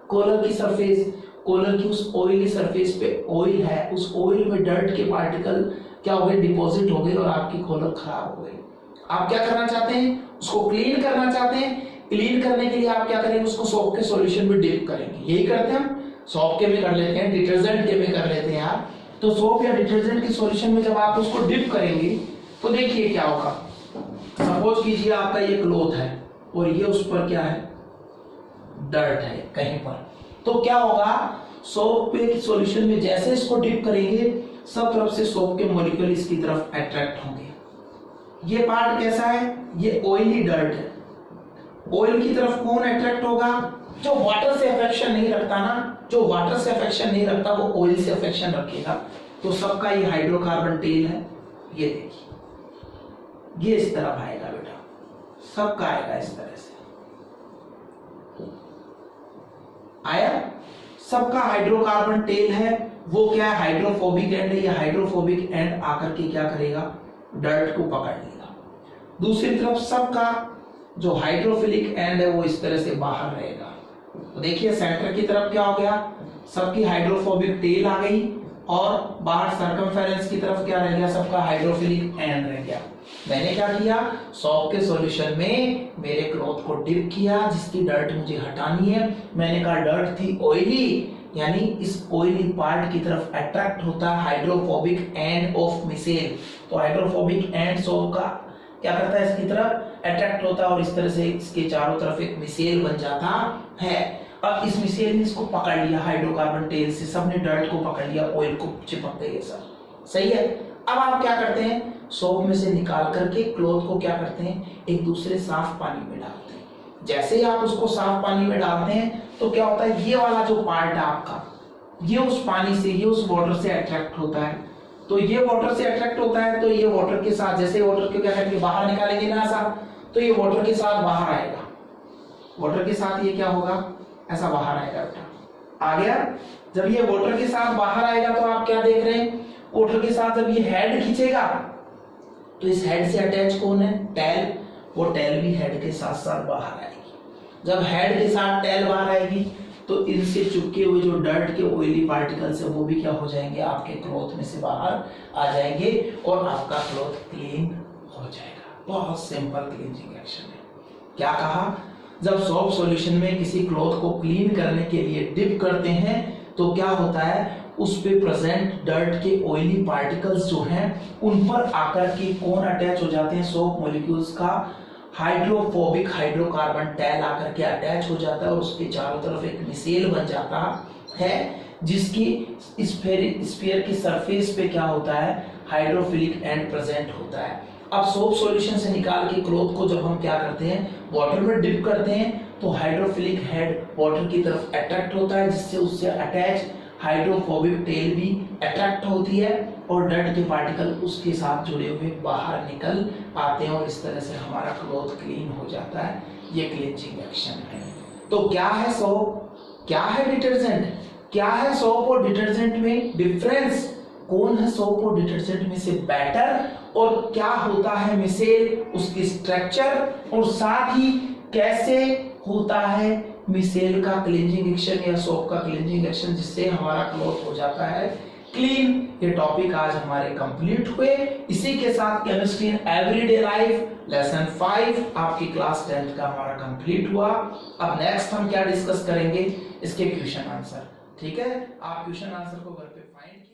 कॉलर की सरफेस, कॉलर की उस ऑयली सरफेस पे ऑयल है, उस ऑयल में डर्ट के पार्टिकल क्या हो गए, डिपॉजिट हो गए और आपकी कॉलर खराब हो गई। आप क्या करना चाहते हैं, उसको क्लीन करना चाहते हैं। क्लीन करने के लिए आप क्या करेंगे, उसको सोप के सॉल्यूशन में डिप करेंगे। यही करते हैं हम, सोप के में कर लेते हैं, डिटर्जेंट के में कर लेते हैं यार। तो सोप या डिटर्जेंट के सॉल्यूशन में जब आप उसको डिप करेंगे तो देखिए क्या होगा। सपोज कीजिए आपका ये क्लॉथ है और ये उस पर क्या है, डर्ट है कहीं पर, तो क्या होगा, सोप के सॉल्यूशन में जैसे इसको डिप करेंगे सब तरफ से सोप के मॉलिक्यूल इसकी तरफ अट्रैक्ट होंगे। ये पार्ट कैसा है, ये ऑयली डर्ट है, ऑयल की तरफ कौन अट्रैक्ट होगा, जो वाटर से अफेक्शन नहीं रखता ना, जो वाटर से अफेक्शन नहीं रखता वो ऑयल से अफेक्शन रखेगा। तो सबका ये हाइड्रोकार्बन टेल है, ये देखिए ये इस तरफ आएगा बेटा, सबका आएगा इस तरह से, आया, सबका हाइड्रोकार्बन टेल है। वो क्या है, हाइड्रोफोबिक एंड है, ये हाइड्रोफोबिक एंड आकर के क्या करेगा, डर्ट को पकड़ लेगा। दूसरी तरफ सबका जो हाइड्रोफिलिक एंड है वो इस तरह से बाहर रहेगा। तो देखिए सेंटर की तरफ क्या हो गया, सबकी हाइड्रोफोबिक टेल आ गई और बाहर सर्कमफेरेंस की तरफ क्या रह गया सबका, हाइड्रोफिलिक एंड रह गया। मैंने क्या किया, सोप के सॉल्यूशन में मेरे क्लॉथ को डिप किया जिसकी डर्ट मुझे हटानी है। मैंने कहा डर्ट थी ऑयली, यानी इस ऑयली पार्ट की तरफ अट्रैक्ट होता है हाइड्रोफोबिक एंड ऑफ मिसेल। तो हाइड्रोफोबिक एंड सोप का क्या करता है, इसकी तरफ अट्रैक्ट होता है और इस तरह से इसके चारों तरफ एक मिसेल बन जाता है। अब इस मिसेल ने इसको पकड़ लिया हाइड्रोकार्बन टेल से, सबने डर्ट को पकड़ लिया, ऑयल को चिपक गई है सब, सही है। अब आप क्या करते हैं, सोप में से निकाल करके क्लॉथ को क्या करते हैं, एक दूसरे साफ पानी में डालते हैं। जैसे ही आप उसको साफ पानी में डालते हैं तो क्या होता है, ये वाला जो पार्ट है आपका, ये उस पानी से, ये उस वाटर से अट्रैक्ट होता है। तो ये वाटर से अट्रैक्ट होता है तो ये वाटर के साथ, जैसे वाटर को क्या करेंगे, बाहर निकालेंगे ना ऐसा, तो ये वाटर के साथ बाहर आएगा, वाटर के साथ ये क्या होगा, ऐसा बाहर आएगा बेटा, आ गया। जब ये वाटर के साथ बाहर आएगा तो आप क्या देख रहे हैं, वाटर के साथ जब ये हेड खींचेगा तो इस हेड से अटैच कौन है, टेल, वो टेल भी हेड के साथ साथ बाहर आएगी। जब हेड के साथ टेल बाहर आएगी तो इनसे चिपके हुए जो डर्ट के ऑयली पार्टिकल्स है वो भी क्या हो जाएंगे, आपके क्लॉथ में से बाहर आ जाएंगे और आपका क्लॉथ क्लीन हो जाएगा। बहुत सिंपल क्लींजिंग एक्शन है। क्या कहा, जब सोप सॉल्यूशन में किसी क्लॉथ को क्लीन करने के लिए डिप करते हैं तो क्या होता है, उस पे प्रेजेंट डर्ट के ऑयली पार्टिकल्स जो हैं उन पर आकर के कौन अटैच हो जाते हैं, सोप मॉलिक्यूल्स का हाइड्रोफोबिक हाइड्रोकार्बन टेल आकर के अटैच हो जाता है और उसके चारों तरफ एक मिसेल बन जाता है जिसकी स्फीयर की सरफेस पे क्या होता है, हाइड्रोफिलिक एंड प्रेजेंट होता है। अब सोप सॉल्यूशन से निकाल के क्लॉथ को जब हम क्या करते हैं, वाटर में डिप करते हैं तो हाइड्रोफिलिक हेड वाटर की तरफ अट्रैक्ट होता है जिससे उससे अटैच हाइड्रोफोबिक टेल भी अट्रैक्ट होती है और डर्ट के पार्टिकल उसके साथ जुड़े हुए बाहर निकल आते हैं और इस तरह से हमारा क्लॉथ क्लीन हो जाता है। ये क्लींजिंग एक्शन है। तो क्या है सोप, क्या है डिटर्जेंट, क्या है सोप और डिटर्जेंट में डिफरेंस, कौन है सोप और डिटर्जेंट में से बेटर, और क्या होता है मिसेल, उसकी स्ट्रक्चर, और साथ ही कैसे होता है मिसेल का क्लींजिंग एक्शन या सोप का क्लींजिंग एक्शन जिससे हमारा क्लॉथ हो जाता है क्लीन। ये टॉपिक आज हमारे कंप्लीट हुए। इसी के साथ chemistry in everyday life lesson 5 आपकी क्लास 10th का हमारा कंप्लीट हुआ। अब नेक्स्ट हम क्या डिस्कस करेंगे, इसके क्वेश्चन आंसर। ठीक है, आप क्वेश्चन आंसर को घर पे फाइंड